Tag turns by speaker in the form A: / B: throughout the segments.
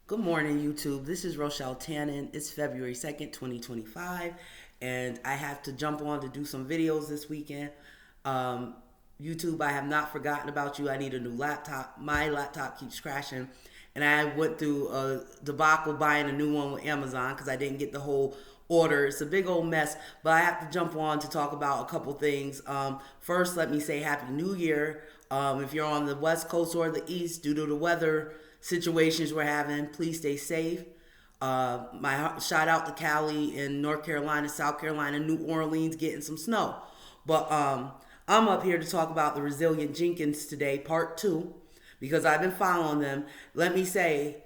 A: Good morning, YouTube. This is Rochelle Tannen. It's February 2nd, 2025, and I have to jump on to do some videos this weekend. Um, YouTube, I have not forgotten about you. I need a new laptop. My laptop keeps crashing, and I went through a debacle buying a new one with Amazon because I didn't get the whole order. It's a big old mess, but I have to jump on to talk about a couple things. First, let me say Happy New Year. If you're on the West Coast or the East, due to the weather situations we're having, please stay safe. My shout out to Cali in North Carolina, South Carolina, New Orleans getting some snow. But I'm up here to talk about the Resilient Jenkins today, part two, because I've been following them. Let me say,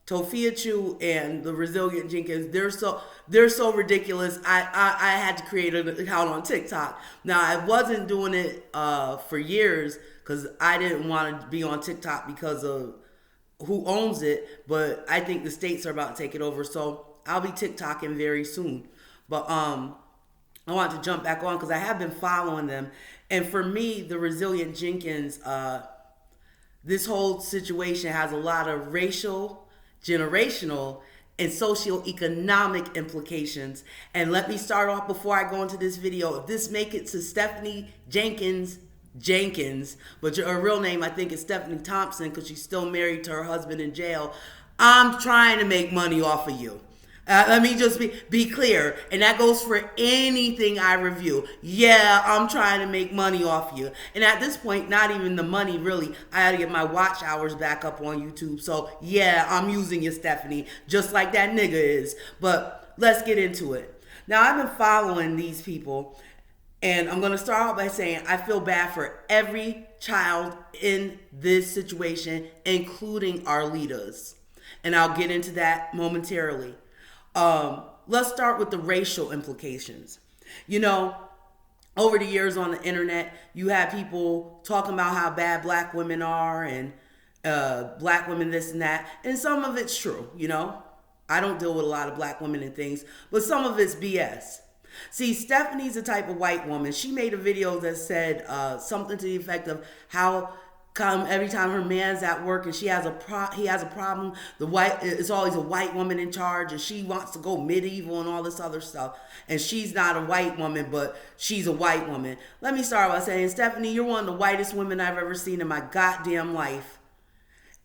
A: Tofia Chu and the Resilient Jenkins, they're so ridiculous. I had to create an account on TikTok. Now I wasn't doing it for years because I didn't want to be on TikTok because of who owns it, but I think the states are about to take it over, so I'll be TikToking very soon. But I want to jump back on because I have been following them, and for me, the Resilient Jenkins, this whole situation has a lot of racial, generational, and socioeconomic implications. And let me start off before I go into this video. If this make it to Stephanie Jenkins, but her real name I think is Stephanie Thompson because she's still married to her husband in jail. I'm trying to make money off of you. Let me just be clear, and that goes for anything I review. Yeah, I'm trying to make money off you. And at this point, not even the money really. I had to get my watch hours back up on YouTube. So yeah, I'm using you, Stephanie, just like that nigga is. But let's get into it. Now, I've been following these people, and I'm going to start out by saying I feel bad for every child in this situation, including our leaders. And I'll get into that momentarily. Let's start with the racial implications. You know, over the years on the internet, you have people talking about how bad black women are and black women this and that. And some of it's true, you know. I don't deal with a lot of black women and things, but some of it's BS. See, Stephanie's a type of white woman. She made a video that said something to the effect of how come every time her man's at work and he has a problem, it's always a white woman in charge, and she wants to go medieval and all this other stuff. And she's not a white woman, but she's a white woman. Let me start by saying, Stephanie, you're one of the whitest women I've ever seen in my goddamn life.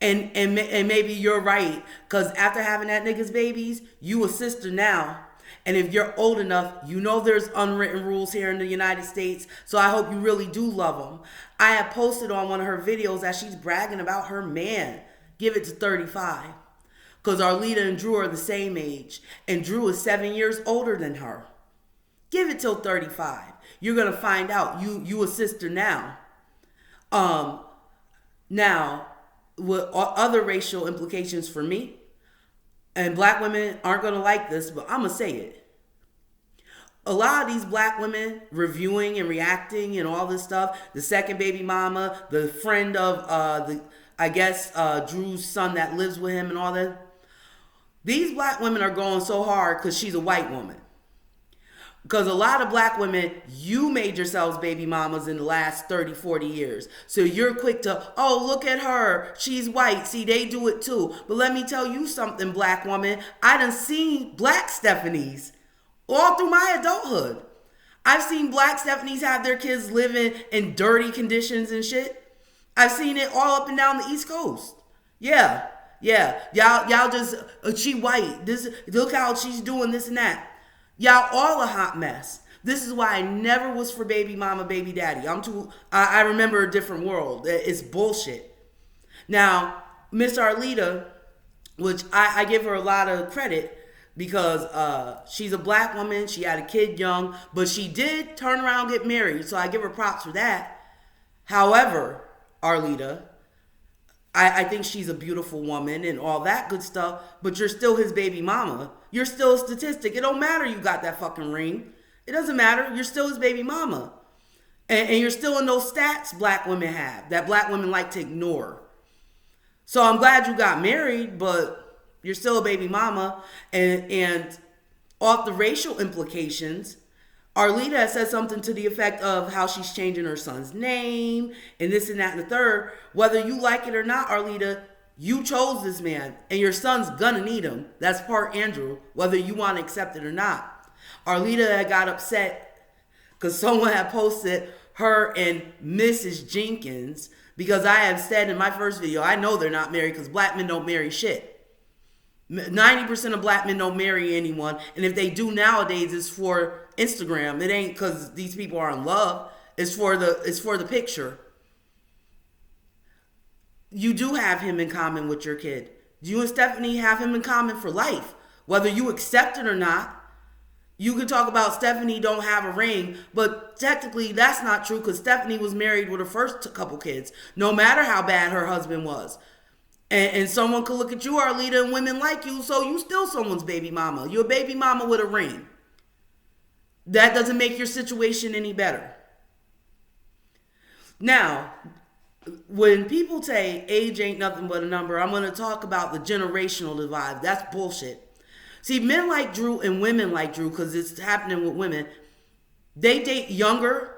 A: And maybe you're right, because after having that nigga's babies, you a sister now. And if you're old enough, you know there's unwritten rules here in the United States. So I hope you really do love them. I have posted on one of her videos that she's bragging about her man. Give it to 35. Because Arlita and Drew are the same age. And Drew is 7 years older than her. Give it till 35. You're going to find out. You a sister now. Now, with other racial implications for me, and black women aren't going to like this, but I'm going to say it. A lot of these black women reviewing and reacting and all this stuff, the second baby mama, the friend of, Drew's son that lives with him and all that. These black women are going so hard because she's a white woman. Because a lot of black women, you made yourselves baby mamas in the last 30, 40 years. So you're quick to, oh, look at her. She's white. See, they do it too. But let me tell you something, black woman. I done seen black Stephanies all through my adulthood. I've seen black Stephanies have their kids living in dirty conditions and shit. I've seen it all up and down the East Coast. Yeah. Y'all just, she white. Look how she's doing this and that. Y'all all a hot mess. This is why I never was for baby mama, baby daddy. I remember a different world. It's bullshit. Now, Miss Arlita, which I give her a lot of credit because she's a black woman. She had a kid young, but she did turn around and get married. So I give her props for that. However, Arlita, I think she's a beautiful woman and all that good stuff, but you're still his baby mama. You're still a statistic. It don't matter you got that fucking ring. It doesn't matter. You're still his baby mama. And you're still in those stats black women have that black women like to ignore. So I'm glad you got married, but you're still a baby mama. And off the racial implications, Arlita has said something to the effect of how she's changing her son's name and this and that and the third. Whether you like it or not, Arlita, You chose this man, and your son's gonna need him. That's part Andrew, whether you want to accept it or not. Arlita had got upset because someone had posted her and Mrs. Jenkins, because I had said in my first video, I know they're not married because black men don't marry shit. 90% of black men don't marry anyone, and if they do nowadays, it's for Instagram. It ain't because these people are in love. It's for the picture. You do have him in common with your kid. You and Stephanie have him in common for life, whether you accept it or not. You could talk about Stephanie don't have a ring, but technically that's not true because Stephanie was married with her first couple kids, no matter how bad her husband was. And someone could look at you, Arlita, and women like you, so you still someone's baby mama. You're a baby mama with a ring. That doesn't make your situation any better. Now, when people say age ain't nothing but a number, I'm going to talk about the generational divide. That's bullshit. See, men like Drew and women like Drew, because it's happening with women, they date younger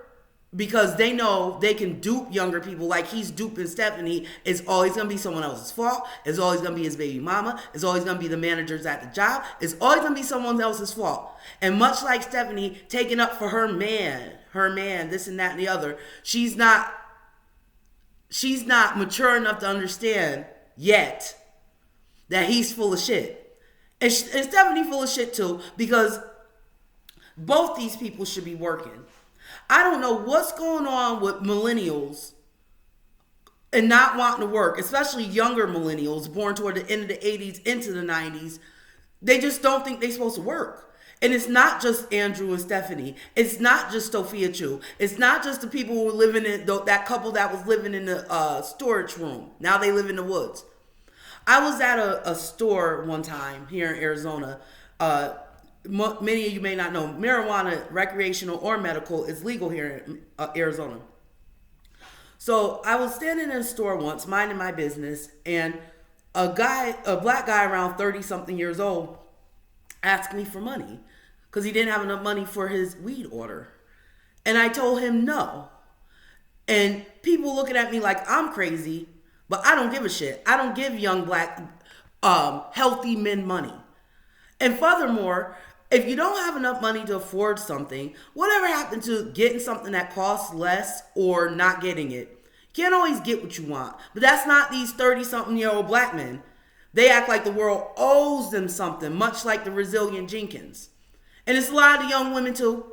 A: because they know they can dupe younger people like he's duping Stephanie. It's always going to be someone else's fault. It's always going to be his baby mama. It's always going to be the managers at the job. It's always going to be someone else's fault. And much like Stephanie taking up for her man, this and that and the other, she's not mature enough to understand yet that he's full of shit. And Stephanie full of shit too, because both these people should be working. I don't know what's going on with millennials and not wanting to work, especially younger millennials born toward the end of the 80s into the 90s. They just don't think they're supposed to work. And it's not just Andrew and Stephanie. It's not just Sophia Chu. It's not just the people who were living in that couple that was living in the storage room. Now they live in the woods. I was at a store one time here in Arizona. Many of you may not know, marijuana, recreational or medical, is legal here in Arizona. So I was standing in a store once, minding my business, and a black guy around 30-something years old asked me for money because he didn't have enough money for his weed order. And I told him no. And people looking at me like I'm crazy, but I don't give a shit. I don't give young black healthy men money. And furthermore, if you don't have enough money to afford something, whatever happened to getting something that costs less or not getting it? You can't always get what you want. But that's not these 30-something-year-old black men. They act like the world owes them something, much like the resilient Jenkins. And it's a lot of the young women too.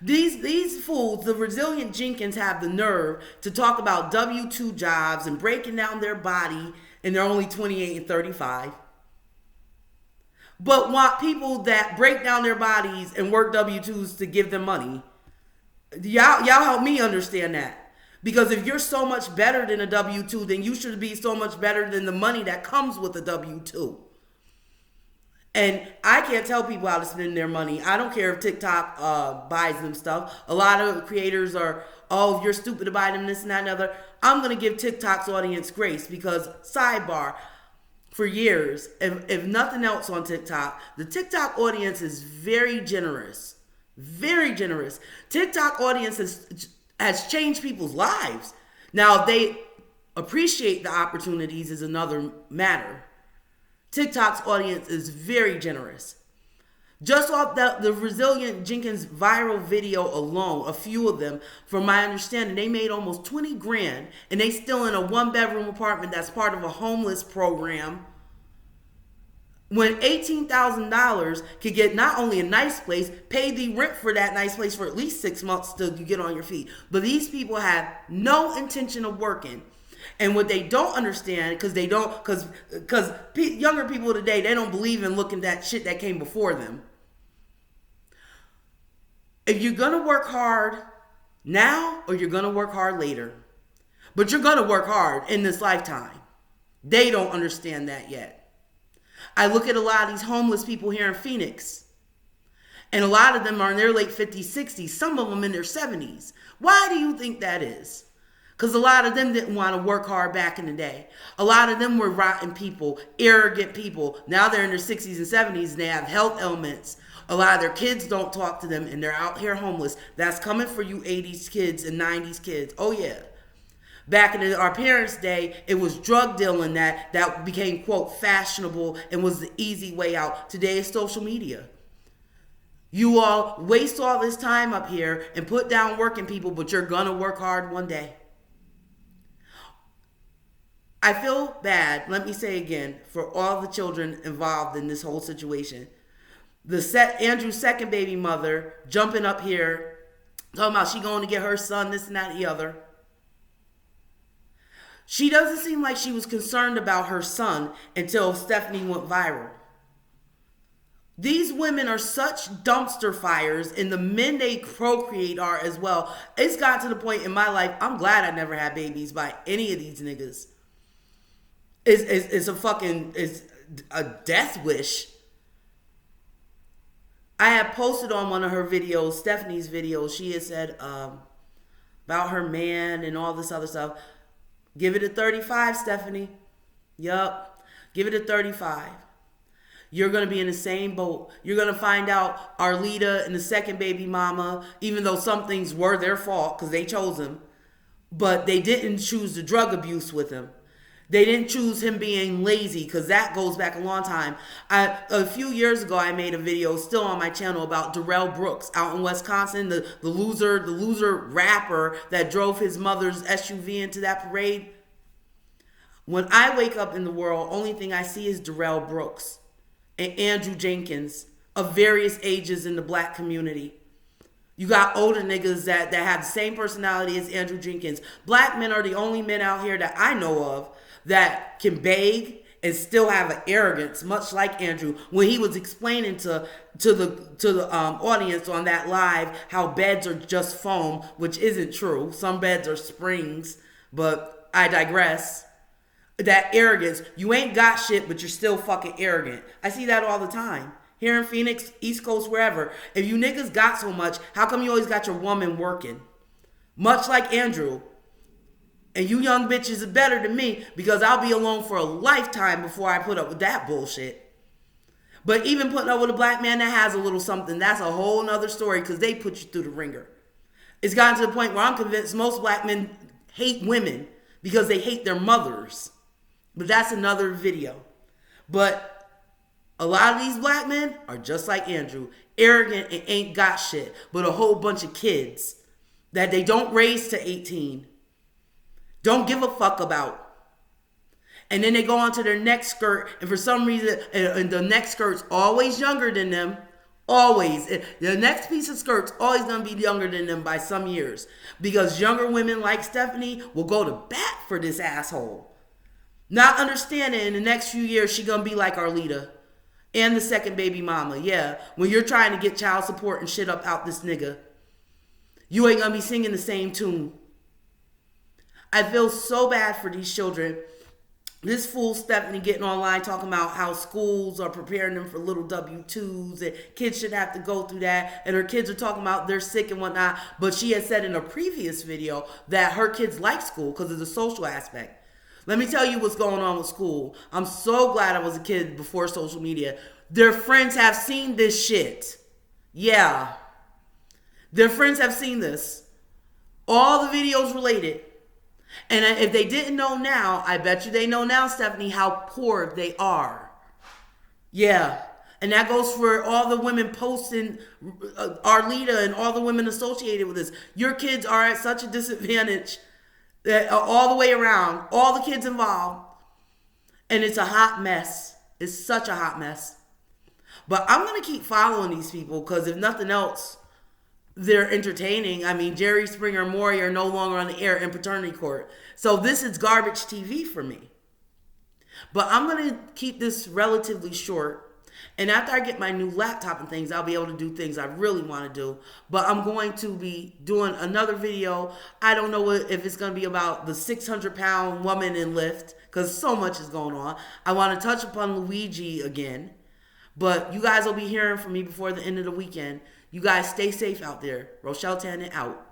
A: These fools, the resilient Jenkins, have the nerve to talk about W-2 jobs and breaking down their body, and they're only 28 and 35. But want people that break down their bodies and work W-2s to give them money. Y'all help me understand that. Because if you're so much better than a W-2, then you should be so much better than the money that comes with a W-2. And I can't tell people how to spend their money. I don't care if TikTok buys them stuff. A lot of creators are, oh, you're stupid to buy them this and that and other. I'm going to give TikTok's audience grace because, sidebar, for years, if nothing else on TikTok, the TikTok audience is very generous. Very generous. TikTok audience has changed people's lives. Now, they appreciate the opportunities is another matter. TikTok's audience is very generous. Just off the resilient Jenkins viral video alone, a few of them, from my understanding, they made almost 20 grand, and they still in a 1-bedroom apartment that's part of a homeless program. When $18,000 could get not only a nice place, pay the rent for that nice place for at least 6 months till you get on your feet. But these people have no intention of working. And what they don't understand, because younger people today, they don't believe in looking at shit that came before them. If you're going to work hard now or you're going to work hard later, but you're going to work hard in this lifetime, they don't understand that yet. I look at a lot of these homeless people here in Phoenix, and a lot of them are in their late 50s, 60s, some of them in their 70s. Why do you think that is? Because a lot of them didn't want to work hard back in the day. A lot of them were rotten people, arrogant people. Now they're in their 60s and 70s and they have health ailments. A lot of their kids don't talk to them and they're out here homeless. That's coming for you 80s kids and 90s kids. Oh yeah. Back in our parents' day, it was drug dealing that became, quote, fashionable and was the easy way out. Today it's social media. You all waste all this time up here and put down working people, but you're going to work hard one day. I feel bad, let me say again, for all the children involved in this whole situation. Andrew's second baby mother jumping up here, talking about she going to get her son, this and that and the other. She doesn't seem like she was concerned about her son until Stephanie went viral. These women are such dumpster fires, and the men they procreate are as well. It's gotten to the point in my life, I'm glad I never had babies by any of these niggas. It's a death wish. I had posted on one of her videos, Stephanie's videos, she had said about her man and all this other stuff. Give it a 35, Stephanie. Yup. Give it a 35. You're going to be in the same boat. You're going to find out Arlita and the second baby mama, even though some things were their fault because they chose him, but they didn't choose the drug abuse with him. They didn't choose him being lazy because that goes back a long time. A few years ago, I made a video still on my channel about Darrell Brooks out in Wisconsin, the loser rapper that drove his mother's SUV into that parade. When I wake up in the world, only thing I see is Darrell Brooks and Andrew Jenkins of various ages in the black community. You got older niggas that have the same personality as Andrew Jenkins. Black men are the only men out here that I know of that can beg and still have an arrogance, much like Andrew, when he was explaining to the audience on that live how beds are just foam, which isn't true. Some beds are springs, but I digress. That arrogance, you ain't got shit, but you're still fucking arrogant. I see that all the time. Here in Phoenix, East Coast, wherever. If you niggas got so much, how come you always got your woman working? Much like Andrew. And you young bitches are better than me because I'll be alone for a lifetime before I put up with that bullshit. But even putting up with a black man that has a little something, that's a whole nother story because they put you through the ringer. It's gotten to the point where I'm convinced most black men hate women because they hate their mothers. But that's another video. But a lot of these black men are just like Andrew, arrogant and ain't got shit, but a whole bunch of kids that they don't raise to 18. Don't give a fuck about. And then they go on to their next skirt, and for some reason, and the next skirt's always younger than them. Always. The next piece of skirt's always going to be younger than them by some years. Because younger women like Stephanie will go to bat for this asshole. Not understanding in the next few years, she going to be like Arlita and the second baby mama. Yeah, when you're trying to get child support and shit up out this nigga, you ain't going to be singing the same tune. I feel so bad for these children. This fool Stephanie getting online talking about how schools are preparing them for little W-2s and kids should have to go through that. And her kids are talking about they're sick and whatnot. But she had said in a previous video that her kids like school because of the social aspect. Let me tell you what's going on with school. I'm so glad I was a kid before social media. Their friends have seen this shit. Yeah. Their friends have seen this. All the videos related. And if they didn't know now, I bet you they know now, Stephanie, how poor they are. Yeah. And that goes for all the women posting Arlita and all the women associated with this. Your kids are at such a disadvantage that all the way around, all the kids involved. And it's a hot mess. It's such a hot mess. But I'm going to keep following these people because if nothing else, they're entertaining. I mean, Jerry Springer and Maury are no longer on the air in paternity court. So this is garbage TV for me. But I'm going to keep this relatively short. And after I get my new laptop and things, I'll be able to do things I really want to do. But I'm going to be doing another video. I don't know if it's going to be about the 600-pound woman in Lyft because so much is going on. I want to touch upon Luigi again. But you guys will be hearing from me before the end of the weekend. You guys stay safe out there. Rochelle Tannen out.